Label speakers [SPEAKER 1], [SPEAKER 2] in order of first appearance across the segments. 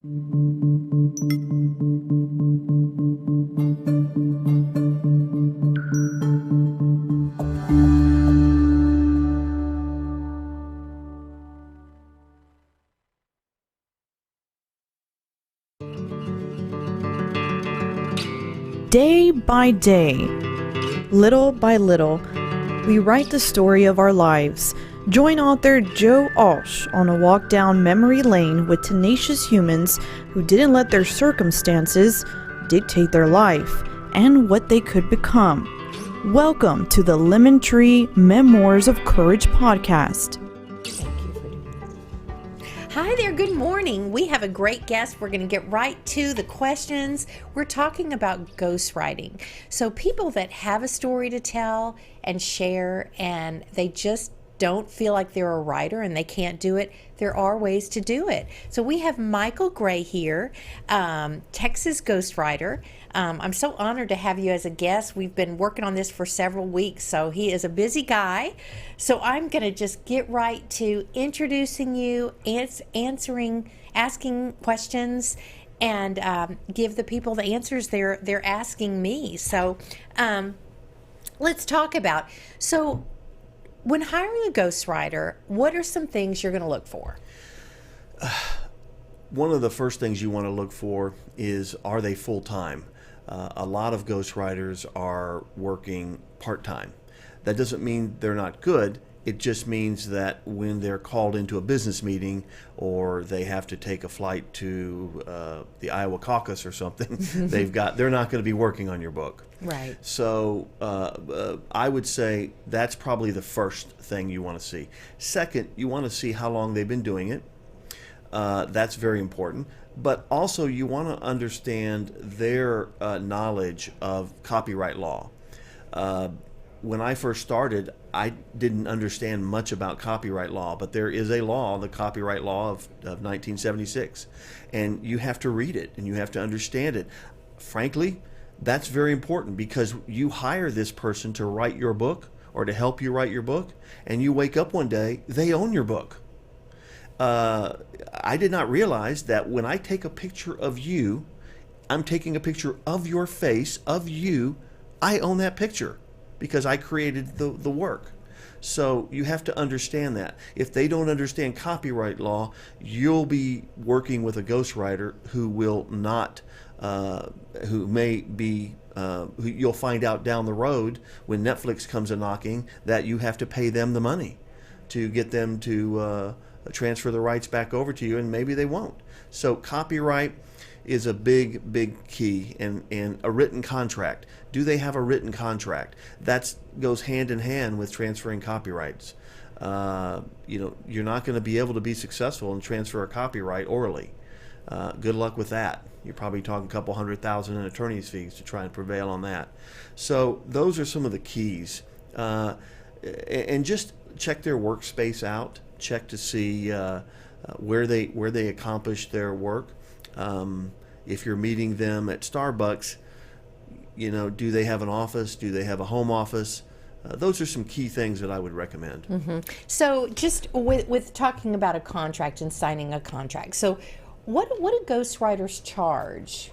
[SPEAKER 1] Day by day, little by little, we write the story of our lives. Join author Joe Alch on a walk down memory lane with tenacious humans who didn't let their circumstances dictate their life and what they could become. Welcome to the Lemon Tree Memoirs of Courage podcast.
[SPEAKER 2] Hi there, good morning. We have a great guest. We're going to get right to the questions. We're talking about ghostwriting. So people that have a story to tell and share and they just don't feel like they're a writer and they can't do it, there are ways to do it. So we have Michael Gray here, Texas ghostwriter. I'm so honored to have you as a guest. We've been working on this for several weeks, so he is a busy guy. So I'm going to just get right to introducing you, asking questions, and give the people the answers they're asking me. So let's talk about, so when hiring a ghostwriter, what are some things you're going to look for?
[SPEAKER 3] One of the first things you want to look for is, are they full-time? A lot of ghostwriters are working part-time. That doesn't mean they're not good. It just means that when they're called into a business meeting or they have to take a flight to the Iowa caucus or something, they're not going to be working on your book.
[SPEAKER 2] Right.
[SPEAKER 3] So I would say that's probably the first thing you want to see. Second, you want to see how long they've been doing it. That's very important. But also you want to understand their knowledge of copyright law. When I first started, I didn't understand much about copyright law, but there is a law, the copyright law of 1976, and you have to read it and you have to understand it. Frankly, that's very important because you hire this person to write your book or to help you write your book, and you wake up one day, they own your book. I did not realize that when I take a picture of you, I'm taking a picture of your face, of you. I own that picture because I created the work. So you have to understand that. If they don't understand copyright law, you'll be working with a ghostwriter who will not, who may be, who you'll find out down the road when Netflix comes a-knocking that you have to pay them the money to get them to transfer the rights back over to you, and maybe they won't. So copyright is a big key, and a written contract. Do they have a written contract? That goes hand in hand with transferring copyrights. You're not going to be able to be successful and transfer a copyright orally. Good luck with that. You're probably talking a couple $100,000 in attorney's fees to try and prevail on that. So those are some of the keys. And just check their workspace out. Check to see where they accomplish their work. If you're meeting them at Starbucks, do they have an office? Do they have a home office? Those are some key things that I would recommend.
[SPEAKER 2] Mm-hmm. So just with talking about a contract and signing a contract, so what do ghostwriters charge?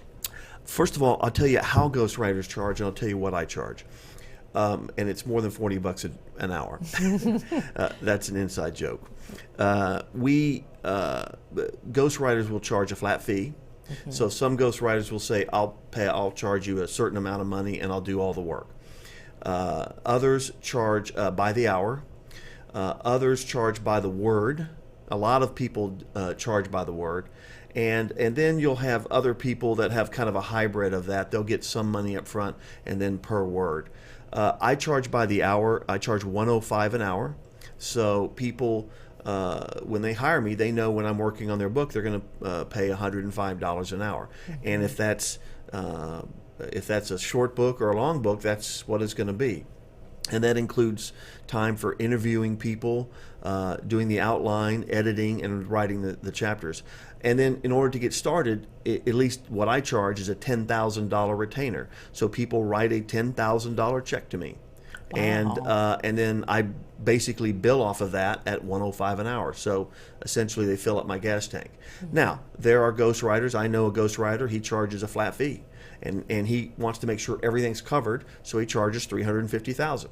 [SPEAKER 3] First of all, I'll tell you how ghostwriters charge, and I'll tell you what I charge. And it's more than $40 an hour. That's an inside joke. Ghostwriters will charge a flat fee. Mm-hmm. So some ghostwriters will say, I'll charge you a certain amount of money and I'll do all the work. Others charge by the hour. Others charge by the word. A lot of people charge by the word. And then you'll have other people that have kind of a hybrid of that. They'll get some money up front and then per word. I charge by the hour. I charge $105 an hour. So people, when they hire me, they know when I'm working on their book, they're going to pay $105 an hour. Mm-hmm. And if that's a short book or a long book, that's what it's going to be. And that includes time for interviewing people, doing the outline, editing, and writing the chapters. And then in order to get started, at least what I charge is a $10,000 retainer. So people write a $10,000 check to me. And then I basically bill off of that at 105 an hour. So essentially, they fill up my gas tank. Now, there are ghostwriters. I know a ghostwriter. He charges a flat fee, and he wants to make sure everything's covered. So he charges $350,000.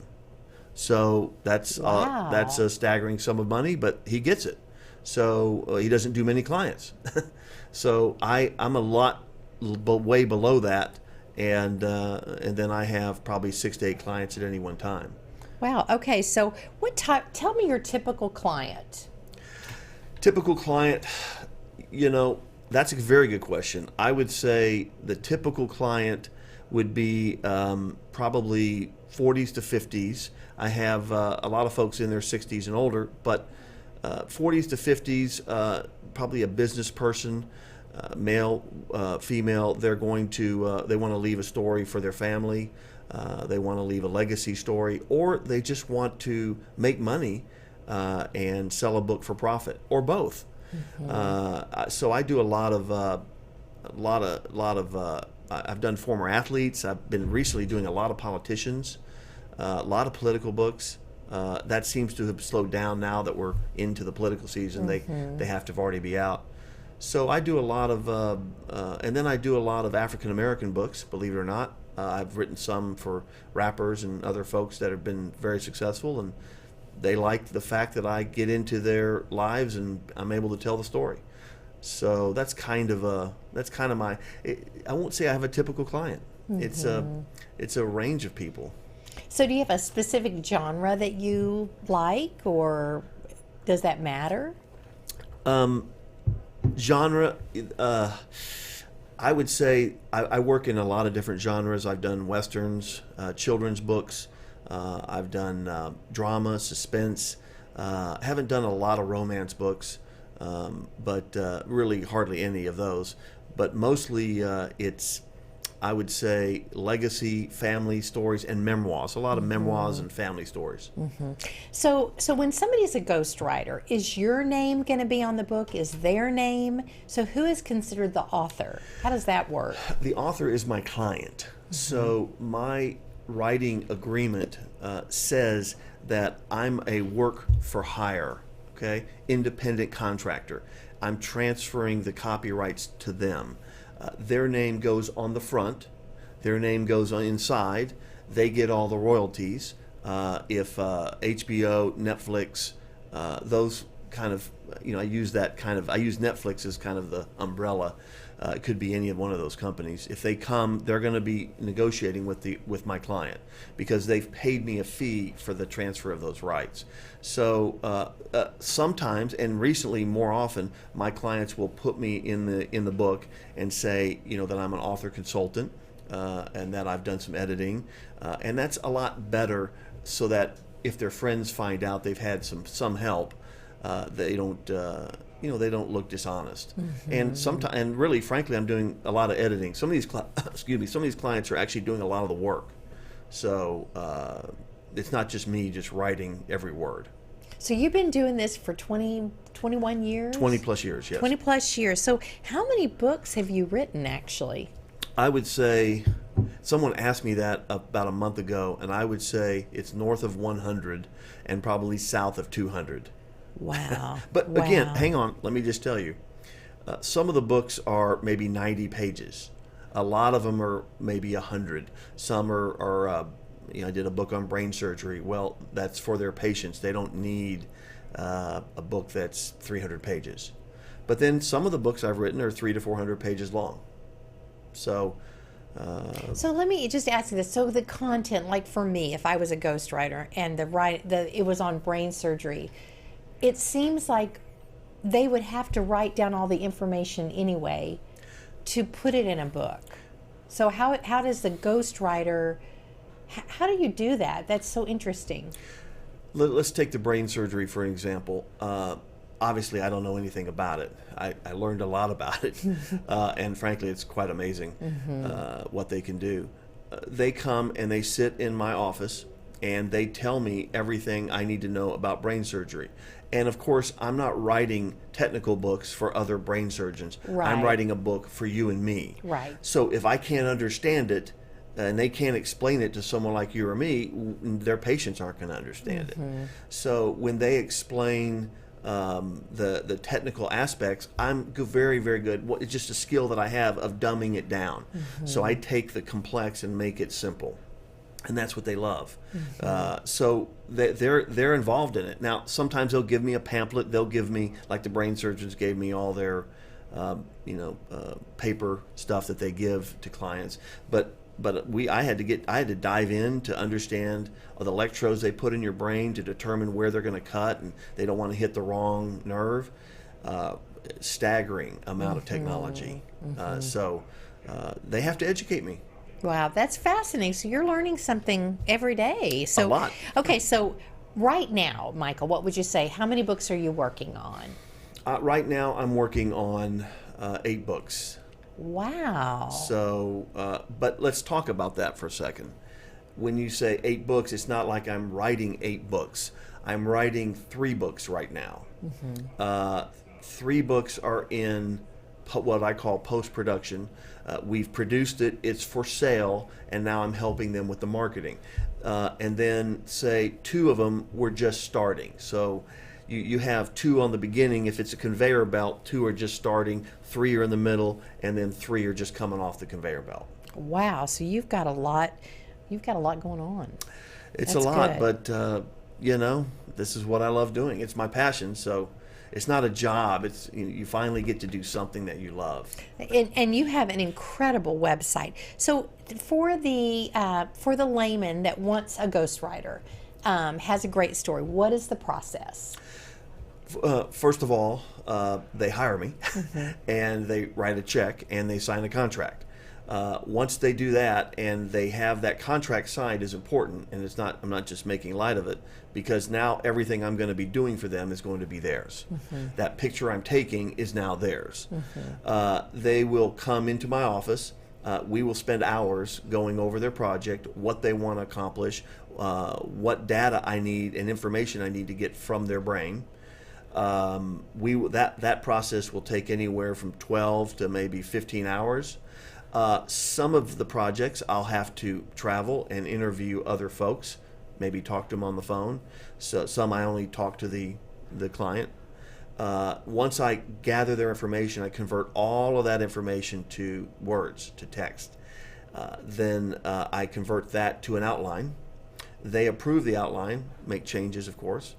[SPEAKER 3] So that's a staggering sum of money, but he gets it. So he doesn't do many clients. So I'm a lot way below that, and then I have probably 6 to 8 clients at any one time.
[SPEAKER 2] Wow. Okay. So what type? Tell me your typical client.
[SPEAKER 3] Typical client, that's a very good question. I would say the typical client would be probably 40s to 50s. I have a lot of folks in their 60s and older, but 40s to 50s, probably a business person, male, female. They're going to they want to leave a story for their family. They want to leave a legacy story, or they just want to make money and sell a book for profit, or both. So I do a lot of I've done former athletes. I've been recently doing a lot of politicians, a lot of political books. That seems to have slowed down now that we're into the political season. They have to already be out. So I do a lot of, and then I do a lot of African American books, believe it or not. I've written some for rappers and other folks that have been very successful, and they like the fact that I get into their lives and I'm able to tell the story. So that's kind of my. I won't say I have a typical client. It's a range of people.
[SPEAKER 2] So do you have a specific genre that you like, or does that matter?
[SPEAKER 3] Genre. I would say I work in a lot of different genres. I've done westerns, children's books. I've done drama, suspense. Haven't done a lot of romance books, but really hardly any of those. But mostly it's, I would say, legacy, family stories, and memoirs. A lot of memoirs and family stories.
[SPEAKER 2] So when somebody's a ghostwriter, is your name going to be on the book? Is their name? So who is considered the author? How does that work?
[SPEAKER 3] The author is my client. So my writing agreement says that I'm a work for hire, independent contractor. I'm transferring the copyrights to them. Their name goes on the front. Their name goes on inside. They get all the royalties. If HBO, Netflix, those kind of, I use Netflix as kind of the umbrella. It could be any of one of those companies. If they come, they're going to be negotiating with my client because they've paid me a fee for the transfer of those rights. So sometimes, and recently more often, my clients will put me in the book and say, that I'm an author consultant and that I've done some editing, and that's a lot better. So that if their friends find out they've had some help, they don't. They don't look dishonest. And sometimes, and really, frankly, I'm doing a lot of editing. Some of these, some of these clients are actually doing a lot of the work. So it's not just me just writing every word.
[SPEAKER 2] So you've been doing this for 21 years?
[SPEAKER 3] 20 plus years, yes.
[SPEAKER 2] 20 plus years. So how many books have you written, actually?
[SPEAKER 3] I would say, someone asked me that about a month ago, and I would say it's north of 100 and probably south of 200.
[SPEAKER 2] Wow.
[SPEAKER 3] But again, hang on, let me just tell you. Some of the books are maybe 90 pages. A lot of them are maybe 100. Some are I did a book on brain surgery. Well, that's for their patients. They don't need a book that's 300 pages. But then some of the books I've written are 300 to 400 pages long. So
[SPEAKER 2] let me just ask you this. So the content, like for me, if I was a ghostwriter and it was on brain surgery, it seems like they would have to write down all the information anyway to put it in a book. So how does the ghostwriter, how do you do that? That's so interesting.
[SPEAKER 3] Let's take the brain surgery for an example. Obviously, I don't know anything about it. I learned a lot about it. And frankly, it's quite amazing what they can do. They come and they sit in my office and they tell me everything I need to know about brain surgery. And of course, I'm not writing technical books for other brain surgeons.
[SPEAKER 2] Right.
[SPEAKER 3] I'm writing a book for you and me.
[SPEAKER 2] Right.
[SPEAKER 3] So if I can't understand it, and they can't explain it to someone like you or me, their patients aren't going to understand it. So when they explain the technical aspects, I'm very, very good. It's just a skill that I have of dumbing it down. So I take the complex and make it simple. And that's what they love. So they're involved in it. Now, sometimes they'll give me a pamphlet. They'll give me, like the brain surgeons gave me all their, paper stuff that they give to clients. But I had to dive in to understand the electrodes they put in your brain to determine where they're going to cut, and they don't want to hit the wrong nerve. Staggering amount of technology. So they have to educate me.
[SPEAKER 2] Wow, that's fascinating. So you're learning something every day. So,
[SPEAKER 3] A lot.
[SPEAKER 2] Okay, so right now, Michael, what would you say? How many books are you working on?
[SPEAKER 3] Right now, I'm working on 8 books.
[SPEAKER 2] Wow.
[SPEAKER 3] So, but let's talk about that for a second. When you say 8 books, it's not like I'm writing 8 books. I'm writing 3 books right now. 3 books are in what I call post-production. We've produced it, it's for sale, and now I'm helping them with the marketing. And then, say, 2 of them were just starting. So you have 2 on the beginning. If it's a conveyor belt, 2 are just starting, 3 are in the middle, and then 3 are just coming off the conveyor belt.
[SPEAKER 2] Wow, so you've got a lot going on.
[SPEAKER 3] It's
[SPEAKER 2] That's
[SPEAKER 3] a lot,
[SPEAKER 2] good.
[SPEAKER 3] but this is what I love doing. It's my passion, so it's not a job. It's you finally get to do something that you love.
[SPEAKER 2] And you have an incredible website. So for the layman that wants a ghostwriter, has a great story, what is the process?
[SPEAKER 3] First of all, they hire me, and they write a check, and they sign a contract. Once they do that, and they have that contract signed, is important, and I'm not just making light of it, because now everything I'm going to be doing for them is going to be theirs. That picture I'm taking is now theirs. They will come into my office. We will spend hours going over their project, what they want to accomplish, what data I need and information I need to get from their brain. That process will take anywhere from 12 to maybe 15 hours. Some of the projects I'll have to travel and interview other folks, maybe talk to them on the phone. So some I only talk to the client. Once I gather their information, I convert all of that information to words, to text. Then I convert that to an outline. They approve the outline, make changes, of course.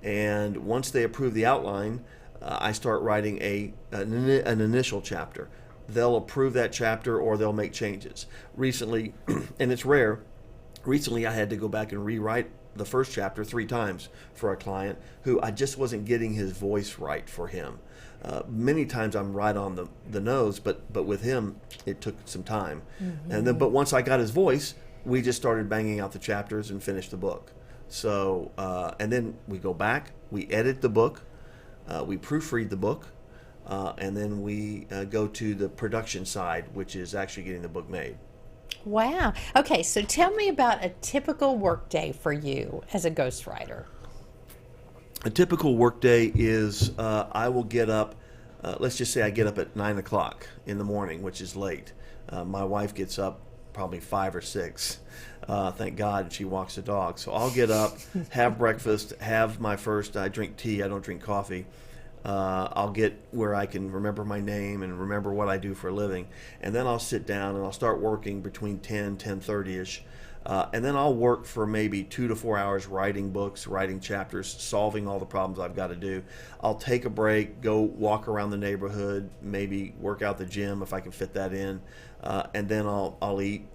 [SPEAKER 3] And once they approve the outline, I start writing an initial chapter. They'll approve that chapter or they'll make changes. Recently, and it's rare, recently I had to go back and rewrite the first chapter 3 times for a client who I just wasn't getting his voice right for him. Many times I'm right on the nose, but with him it took some time. But once I got his voice, we just started banging out the chapters and finished the book. So and then we go back, we edit the book, we proofread the book, and then we go to the production side, which is actually getting the book made.
[SPEAKER 2] Wow. Okay, so tell me about a typical workday for you as a ghostwriter.
[SPEAKER 3] A typical workday is I will get up, let's just say I get up at 9 o'clock in the morning, which is late. My wife gets up probably 5 or 6. Thank God she walks the dog. So I'll get up, have breakfast, have my first, I drink tea, I don't drink coffee. I'll get where I can remember my name and remember what I do for a living. And then I'll sit down and I'll start working between 10:30ish. And then I'll work for maybe 2 to 4 hours writing books, writing chapters, solving all the problems I've got to do. I'll take a break, go walk around the neighborhood, maybe work out the gym if I can fit that in. And then I'll eat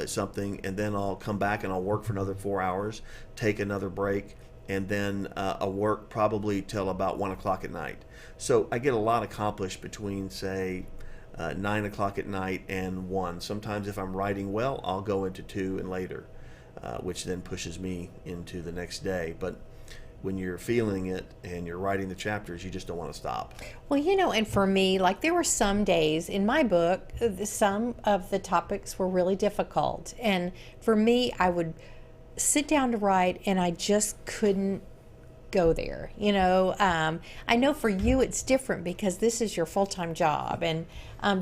[SPEAKER 3] something, and then I'll come back and I'll work for another 4 hours, take another break, and then I'll work probably till about 1 o'clock at night. So I get a lot accomplished between, say, 9 o'clock at night and 1. Sometimes if I'm writing well, I'll go into 2 and later, which then pushes me into the next day. But when you're feeling it and you're writing the chapters, you just don't want to stop.
[SPEAKER 2] Well, and for me, like there were some days in my book, some of the topics were really difficult. And for me, I would sit down to write and I just couldn't go there. I know for you it's different because this is your full-time job. And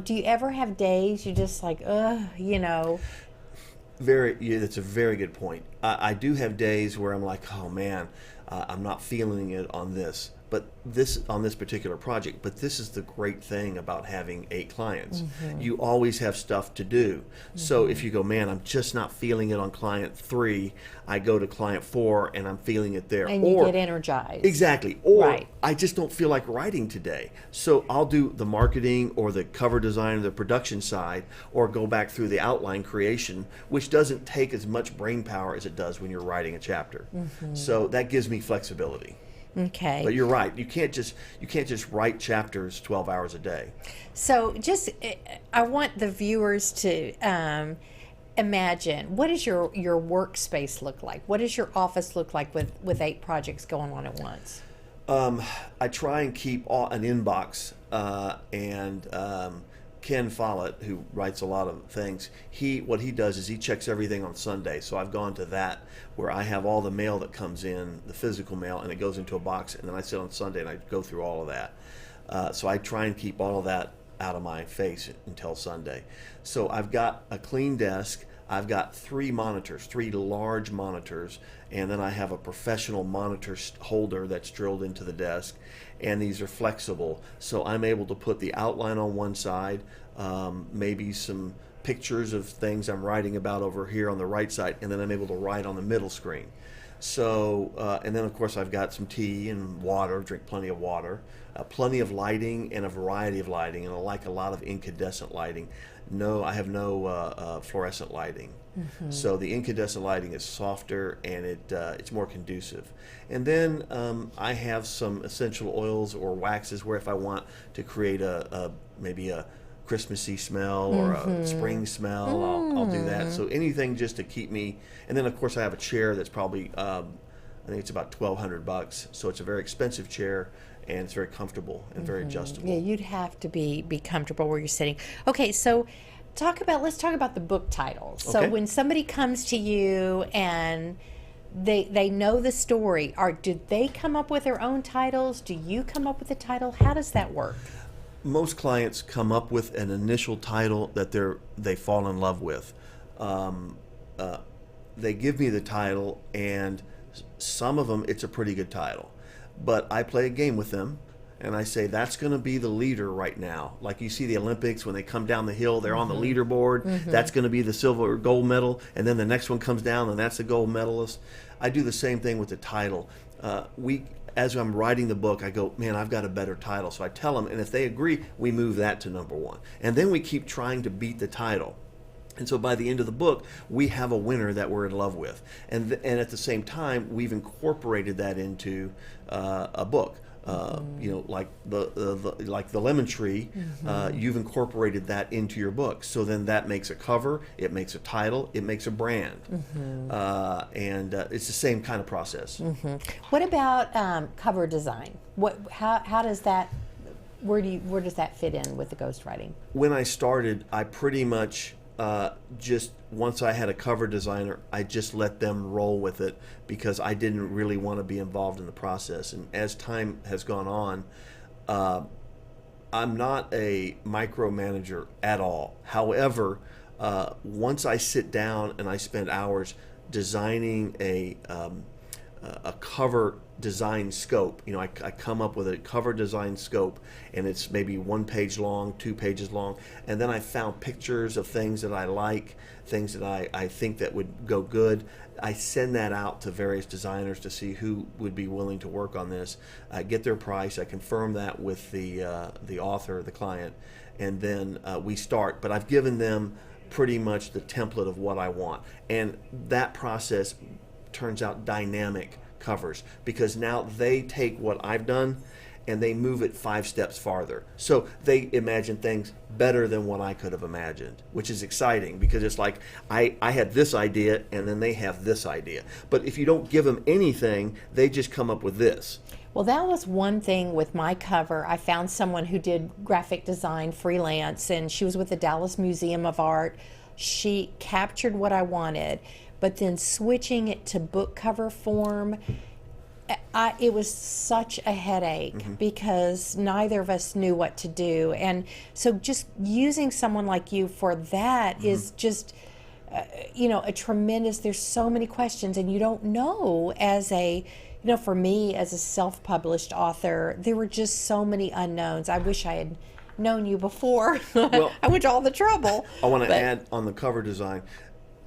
[SPEAKER 2] do you ever have days you just like,
[SPEAKER 3] That's a very good point. I do have days where I'm like, oh man, I'm not feeling it on this, but this on this particular project. But this is the great thing about having 8 clients. You always have stuff to do. So if you go, man, I'm just not feeling it on client 3, I go to client 4 and I'm feeling it there.
[SPEAKER 2] And you get energized.
[SPEAKER 3] Exactly. Or
[SPEAKER 2] Right.
[SPEAKER 3] I just don't feel like writing today. So I'll do the marketing or the cover design or the production side, or go back through the outline creation, which doesn't take as much brain power as it does when you're writing a chapter. So that gives me flexibility.
[SPEAKER 2] Okay.
[SPEAKER 3] But you're right. You can't just write chapters 12 hours a day.
[SPEAKER 2] So I want the viewers to imagine, what does your workspace look like? What does your office look like with 8 projects going on at once?
[SPEAKER 3] I try and keep an inbox, and Ken Follett, who writes a lot of things, what he does is he checks everything on Sunday. So I've gone to that, where I have all the mail that comes in, the physical mail, and it goes into a box, and then I sit on Sunday and I go through all of that. So I try and keep all of that out of my face until Sunday. So I've got a clean desk. I've got 3 monitors, 3 large monitors, and then I have a professional monitor holder that's drilled into the desk, and these are flexible. So I'm able to put the outline on one side, maybe some pictures of things I'm writing about over here on the right side, and then I'm able to write on the middle screen. So, and then of course I've got some tea and water, drink plenty of water, plenty of lighting and a variety of lighting, and I like a lot of incandescent lighting. No, I have no fluorescent lighting. So the incandescent lighting is softer and it's more conducive. And then I have some essential oils or waxes where if I want to create maybe a Christmassy smell or a spring smell, I'll do that. So anything just to keep me. And then of course I have a chair that's probably I think it's about $1,200. So it's a very expensive chair, and it's very comfortable and very adjustable.
[SPEAKER 2] Yeah, you'd have to be comfortable where you're sitting. Okay, so let's talk about the book titles. So
[SPEAKER 3] Okay.
[SPEAKER 2] when somebody comes to you and they know the story, did they come up with their own titles? Do you come up with a title? How does that work?
[SPEAKER 3] Most clients come up with an initial title that they fall in love with. They give me the title, and some of them it's a pretty good title, but I play a game with them, and I say that's going to be the leader right now. Like you see the Olympics, when they come down the hill, they're on the leaderboard. That's going to be the silver or gold medal, and then the next one comes down, and that's the gold medalist. I do the same thing with the title. As I'm writing the book, I go, man, I've got a better title. So I tell them, and if they agree, we move that to number 1. And then we keep trying to beat the title. And so by the end of the book, we have a winner that we're in love with. And at the same time, we've incorporated that into a book. Like the lemon tree, you've incorporated that into your book. So then that makes a cover, it makes a title, it makes a brand, and it's the same kind of process.
[SPEAKER 2] What about cover design? How does that? Where does that fit in with the ghostwriting?
[SPEAKER 3] When I started, I pretty much just once I had a cover designer, I just let them roll with it because I didn't really want to be involved in the process. And as time has gone on, I'm not a micromanager at all. However, once I sit down and I spend hours designing a cover design scope, I come up with a cover design scope, and it's maybe 1 page long, 2 pages long, and then I found pictures of things that I like, things that I think that would go good. I send that out to various designers to see who would be willing to work on this. I get their price, I confirm that with the author, the client, and then we start. But I've given them pretty much the template of what I want, and that process turns out dynamic covers, because now they take what I've done and they move it 5 steps farther. So they imagine things better than what I could have imagined, which is exciting, because it's like I had this idea and then they have this idea. But if you don't give them anything, they just come up with this.
[SPEAKER 2] Well, that was one thing with my cover. I found someone who did graphic design freelance, and she was with the Dallas Museum of Art. She captured what I wanted, but then switching it to book cover form, it was such a headache because neither of us knew what to do. And so just using someone like you for that is just a tremendous, there's so many questions, and you don't know as a, for me as a self-published author, there were just so many unknowns. I wish I had known you before.
[SPEAKER 3] Well,
[SPEAKER 2] I went to all the trouble.
[SPEAKER 3] I want to add on the cover design,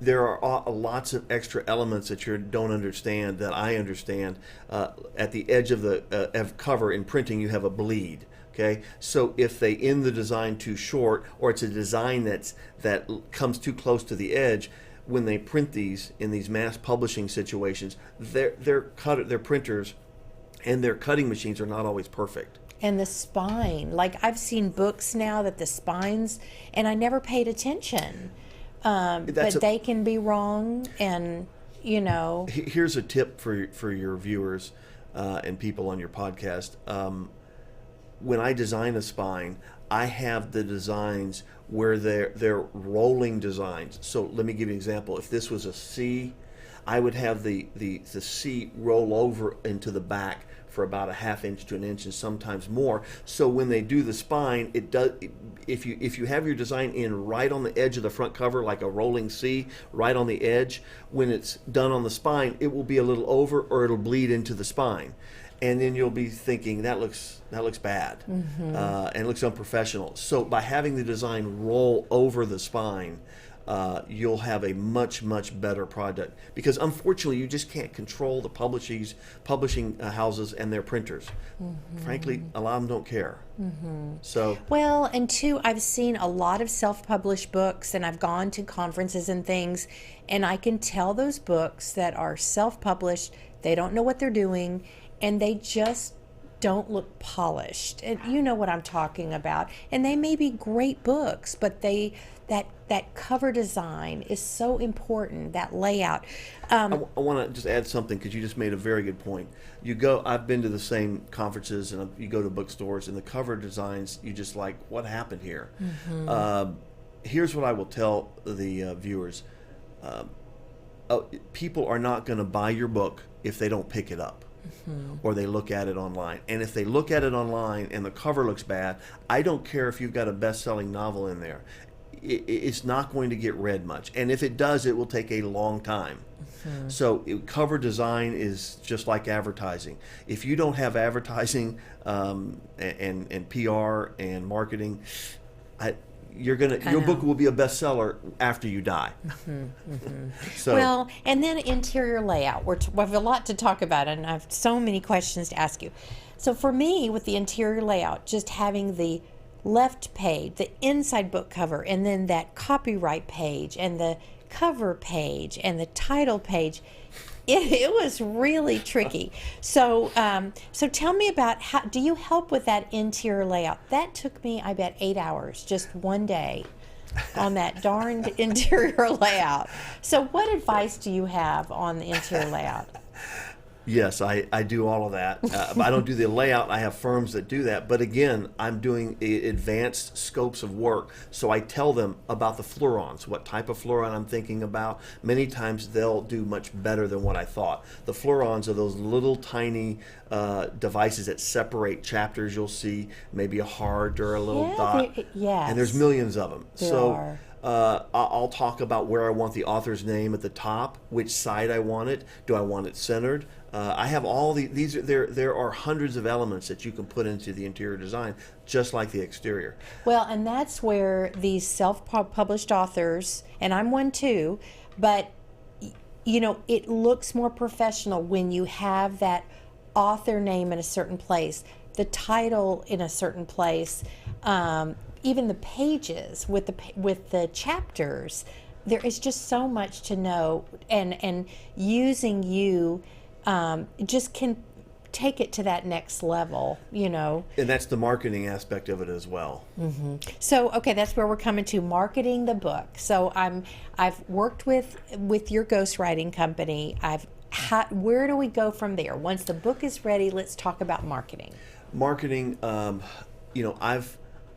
[SPEAKER 3] there are lots of extra elements that you don't understand that I understand. At the edge of the cover in printing, you have a bleed. Okay, so if they end the design too short, or it's a design that comes too close to the edge, when they print these in these mass publishing situations, their printers and their cutting machines are not always perfect.
[SPEAKER 2] And the spine, like I've seen books now that the spines, and I never paid attention. But they can be wrong, and
[SPEAKER 3] Here's a tip for your viewers and people on your podcast. When I design a spine, I have the designs where they're rolling designs. So let me give you an example. If this was a C, I would have the C roll over into the back for about a half inch to an inch, and sometimes more. So when they do the spine, it does. If you have your design in right on the edge of the front cover, like a rolling C, right on the edge, when it's done on the spine, it will be a little over, or it'll bleed into the spine, and then you'll be thinking that looks bad, and it looks unprofessional. So by having the design roll over the spine, you'll have a much better product, because unfortunately you just can't control the publishing houses and their printers. Frankly, a lot of them don't care. So
[SPEAKER 2] well, and two, I've seen a lot of self-published books, and I've gone to conferences and things, and I can tell those books that are self-published, they don't know what they're doing, and they just don't look polished. And you know what I'm talking about. And they may be great books, but that cover design is so important, that layout.
[SPEAKER 3] I want to just add something, because you just made a very good point. I've been to the same conferences, and you go to bookstores, and the cover designs, you just like, what happened here? Here's what I will tell the viewers. People are not going to buy your book if they don't pick it up. Or they look at it online. And if they look at it online and the cover looks bad, I don't care if you've got a best-selling novel in there. It's not going to get read much. And if it does, it will take a long time. So cover design is just like advertising. If you don't have advertising and PR and marketing, your book will be a bestseller after you die. So,
[SPEAKER 2] well, and then interior layout. We have a lot to talk about, and I have so many questions to ask you. So for me, with the interior layout, just having the left page, the inside book cover, and then that copyright page, and the cover page, and the title page, it was really tricky. So tell me about, how do you help with that interior layout? That took me, I bet, 8 hours, just one day, on that darned interior layout. So what advice do you have on the interior layout?
[SPEAKER 3] Yes, I do all of that. I don't do the layout. I have firms that do that. But again, I'm doing advanced scopes of work. So I tell them about the fleurons, what type of fleuron I'm thinking about. Many times they'll do much better than what I thought. The fleurons are those little tiny devices that separate chapters. You'll see maybe a heart or a little dot.
[SPEAKER 2] Yes.
[SPEAKER 3] And there's millions of them.
[SPEAKER 2] There are.
[SPEAKER 3] I'll talk about where I want the author's name at the top, which side I want it. Do I want it centered? I have all these. There are hundreds of elements that you can put into the interior design, just like the exterior.
[SPEAKER 2] Well, and that's where these self-published authors, and I'm one too, but it looks more professional when you have that author name in a certain place, the title in a certain place. Even the pages with the chapters, there is just so much to know, and using you just can take it to that next level, And
[SPEAKER 3] that's the marketing aspect of it as well.
[SPEAKER 2] So, okay, that's where we're coming to, marketing the book. So I've worked with your ghostwriting company. Where do we go from there? Once the book is ready, let's talk about marketing.
[SPEAKER 3] Marketing,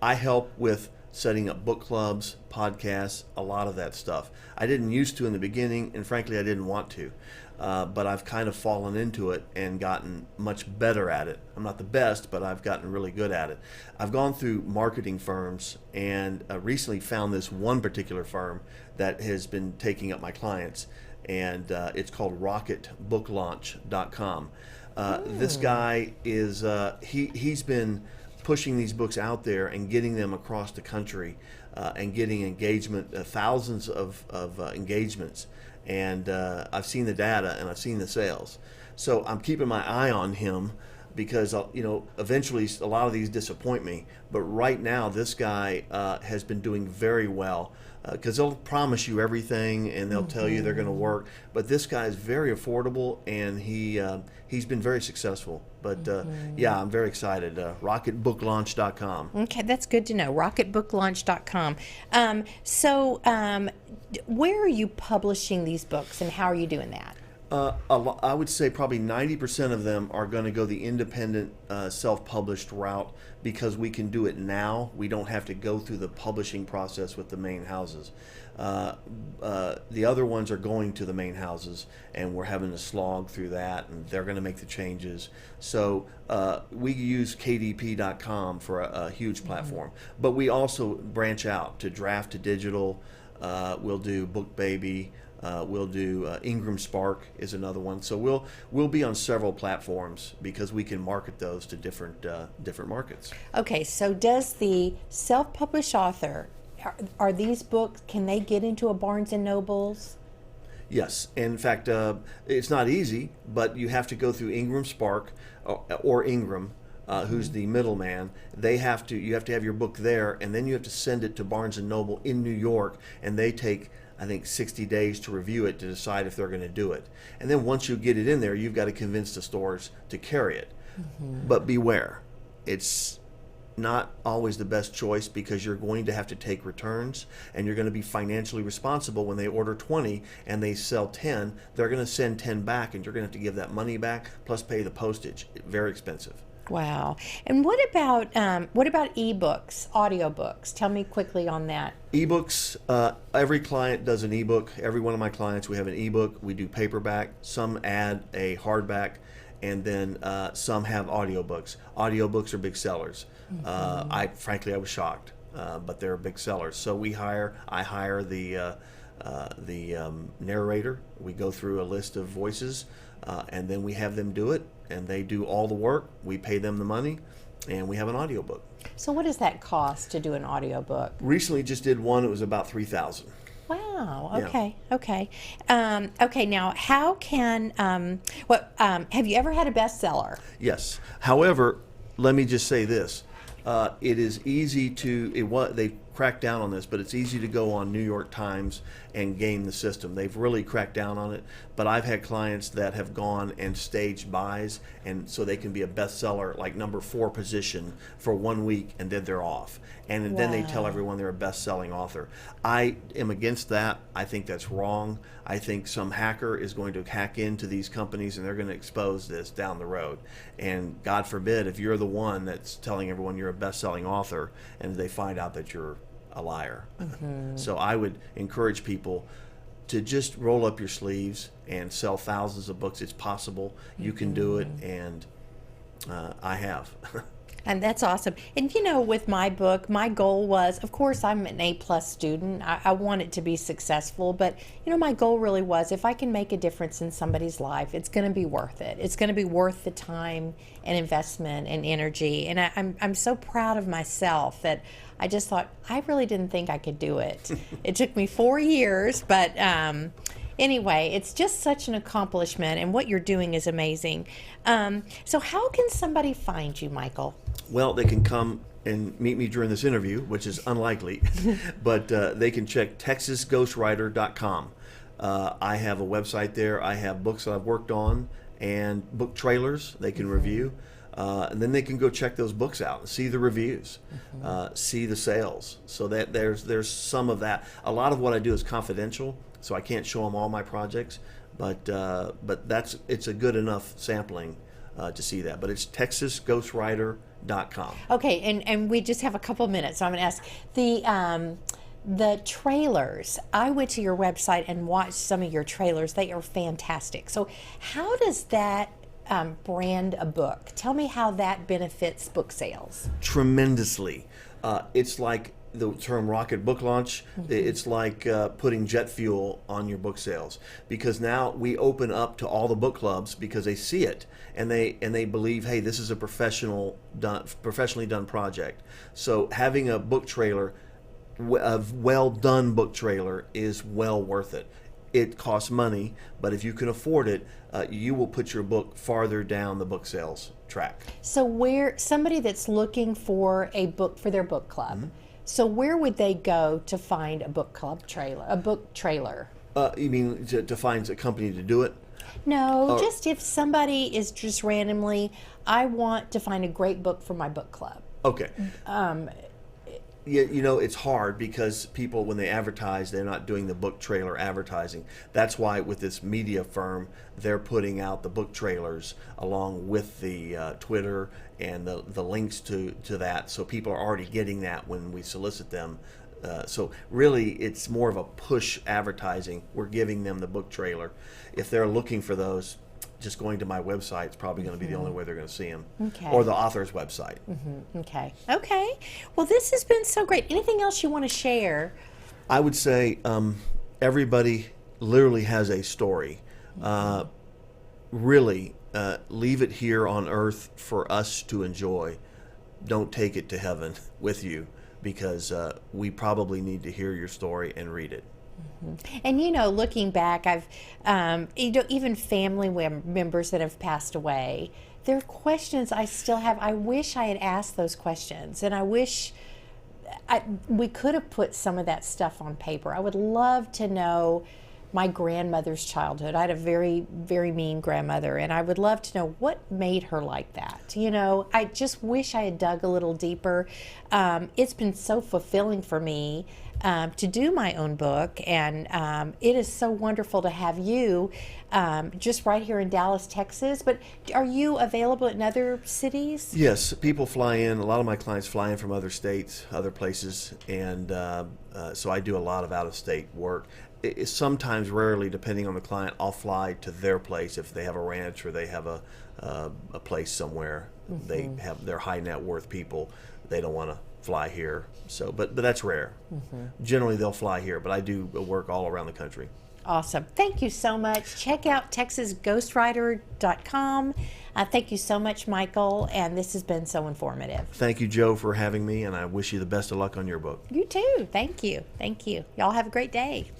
[SPEAKER 3] I help with setting up book clubs, podcasts, a lot of that stuff. I didn't used to in the beginning, and frankly, I didn't want to. But I've kind of fallen into it and gotten much better at it. I'm not the best, but I've gotten really good at it. I've gone through marketing firms and recently found this one particular firm that has been taking up my clients, and it's called rocketbooklaunch.com. This guy is, he's been pushing these books out there and getting them across the country and getting engagement, thousands of engagements. And I've seen the data and I've seen the sales. So I'm keeping my eye on him because, eventually a lot of these disappoint me. But right now, this guy has been doing very well because they'll promise you everything and they'll tell you they're going to work. But this guy is very affordable and he's been very successful. But yeah, I'm very excited. Rocketbooklaunch.com.
[SPEAKER 2] Okay, that's good to know. Rocketbooklaunch.com. Where are you publishing these books and how are you doing that?
[SPEAKER 3] I would say probably 90% of them are going to go the independent self-published route because we can do it now. We don't have to go through the publishing process with the main houses. The other ones are going to the main houses and we're having to slog through that, and they're going to make the changes. So we use kdp.com for a huge platform, but we also branch out to draft to digital. We'll do BookBaby. We'll do Ingram Spark is another one. So we'll be on several platforms because we can market those to different markets.
[SPEAKER 2] Okay, so does the self-published author, are these books, can they get into a Barnes and Nobles?
[SPEAKER 3] Yes. In fact, it's not easy, but you have to go through Ingram Spark or Ingram. Who's the middleman. You have to have your book there, and then you have to send it to Barnes and Noble in New York, and they take, I think, 60 days to review it to decide if they're going to do it. And then once you get it in there, you've got to convince the stores to carry it. But beware, it's not always the best choice because you're going to have to take returns and you're going to be financially responsible. When they order 20 and they sell 10, they're going to send 10 back, and you're going to have to give that money back plus pay the postage. Very expensive.
[SPEAKER 2] Wow. And what about ebooks, audiobooks? Tell me quickly on that.
[SPEAKER 3] Ebooks, every client does an ebook. Every one of my clients, we have an ebook. We do paperback. Some add a hardback, and then some have audiobooks. Audiobooks are big sellers. I was shocked, but they're big sellers. So I hire the narrator. We go through a list of voices, and then we have them do it. And they do all the work. We pay them the money, and we have an audiobook.
[SPEAKER 2] So what does that cost to do an audiobook?
[SPEAKER 3] Recently just did one. It was about $3,000.
[SPEAKER 2] Wow.
[SPEAKER 3] Yeah.
[SPEAKER 2] Okay. Okay. Now, how can have you ever had a bestseller?
[SPEAKER 3] Yes. However, let me just say this: it is easy to they cracked down on this, but it's easy to go on New York Times and game the system. They've really cracked down on it. But I've had clients that have gone and staged buys, and so they can be a bestseller, like number 4 position for 1 week, and then they're off. And then they tell everyone they're a best-selling author. I am against that. I think that's wrong. I think some hacker is going to hack into these companies, and they're going to expose this down the road. And God forbid if you're the one that's telling everyone you're a best-selling author, and they find out that you're a liar. So I would encourage people to just roll up your sleeves and sell thousands of books. It's possible. You can do it, and I have.
[SPEAKER 2] And that's awesome. And with my book, my goal was, of course, I'm an A+ student. I want it to be successful, but my goal really was, if I can make a difference in somebody's life, it's going to be worth it. It's going to be worth the time and investment and energy. And I'm so proud of myself that I just thought, I really didn't think I could do it. It took me 4 years, but anyway, it's just such an accomplishment, and what you're doing is amazing. So how can somebody find you, Michael?
[SPEAKER 3] Well, they can come and meet me during this interview, which is unlikely, but they can check texasghostwriter.com. I have a website there. I have books that I've worked on and book trailers they can review. And then they can go check those books out and see the reviews, see the sales. So that there's some of that. A lot of what I do is confidential, so I can't show them all my projects, but it's a good enough sampling to see that. But it's texasghostwriter.com. behemoth.com.
[SPEAKER 2] Okay, and we just have a couple minutes, so I'm going to ask the trailers. I went to your website and watched some of your trailers. They are fantastic. So how does that brand a book? Tell me how that benefits book sales.
[SPEAKER 3] Tremendously. It's like the term rocket book launch. It's like putting jet fuel on your book sales, because now we open up to all the book clubs because they see it and they believe, hey, this is a professionally done project. So having a book trailer, a well done book trailer, is well worth it. It costs money, but if you can afford it, you will put your book farther down the book sales track.
[SPEAKER 2] So where somebody that's looking for a book for their book club, so where would they go to find a book club trailer, a book trailer?
[SPEAKER 3] You mean to find a company to do it?
[SPEAKER 2] No, just if somebody is just randomly, I want to find a great book for my book club.
[SPEAKER 3] Okay. Yeah, it's hard because people, when they advertise, they're not doing the book trailer advertising. That's why with this media firm, they're putting out the book trailers along with the Twitter and the links to that. So people are already getting that when we solicit them. So really, it's more of a push advertising. We're giving them the book trailer. If they're looking for those, just going to my website is probably going to be the only way they're going to see them.
[SPEAKER 2] Okay.
[SPEAKER 3] Or the author's website.
[SPEAKER 2] Okay. Well, this has been so great. Anything else you want to share?
[SPEAKER 3] I would say everybody literally has a story. Really, leave it here on earth for us to enjoy. Don't take it to heaven with you, because we probably need to hear your story and read it.
[SPEAKER 2] And looking back, I've even family members that have passed away, there are questions I still have. I wish I had asked those questions, and I wish we could have put some of that stuff on paper. I would love to know my grandmother's childhood. I had a very, very mean grandmother, and I would love to know what made her like that. I just wish I had dug a little deeper. It's been so fulfilling for me to do my own book, and it is so wonderful to have you just right here in Dallas, Texas. But are you available in other cities?
[SPEAKER 3] Yes, people fly in. A lot of my clients fly in from other states, other places, and so I do a lot of out-of-state work. Sometimes, rarely, depending on the client, I'll fly to their place if they have a ranch or they have a place somewhere. They're high net worth people. They don't want to fly here. So, but that's rare. Generally, they'll fly here, but I do work all around the country.
[SPEAKER 2] Awesome. Thank you so much. Check out TexasGhostwriter.com. Thank you so much, Michael, and this has been so informative.
[SPEAKER 3] Thank you, Joe, for having me, and I wish you the best of luck on your book.
[SPEAKER 2] You too. Thank you. Thank you. Y'all have a great day.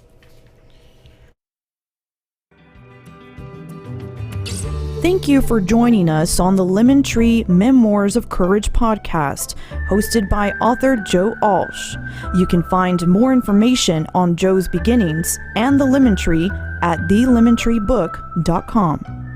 [SPEAKER 1] Thank you for joining us on the Lemon Tree Memoirs of Courage podcast, hosted by author Joe Alch. You can find more information on Joe's beginnings and the Lemon Tree at thelemontreebook.com.